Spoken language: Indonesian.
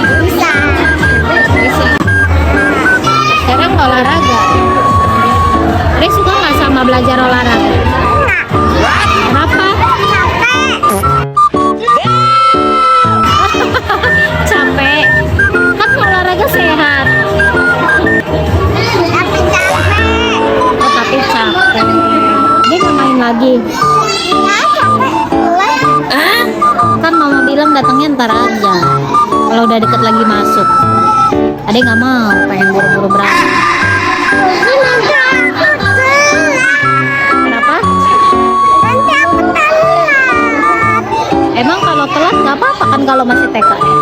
Bisa. Bisa. Sekarang olahraga. Ade suka nggak sama belajar olahraga? Kenapa? Capek. Kan olahraga sehat. Tapi capek. Oh, tapi capek. Dia nggak main lagi. Ya capek. Kan mama bilang datangnya ntar aja. Kalau udah deket lagi masuk. Ade nggak mau, pengen buru-buru berangkat. Kenapa? Nanti aku telat. Emang kalau telat nggak apa-apa kan kalau masih TK ya?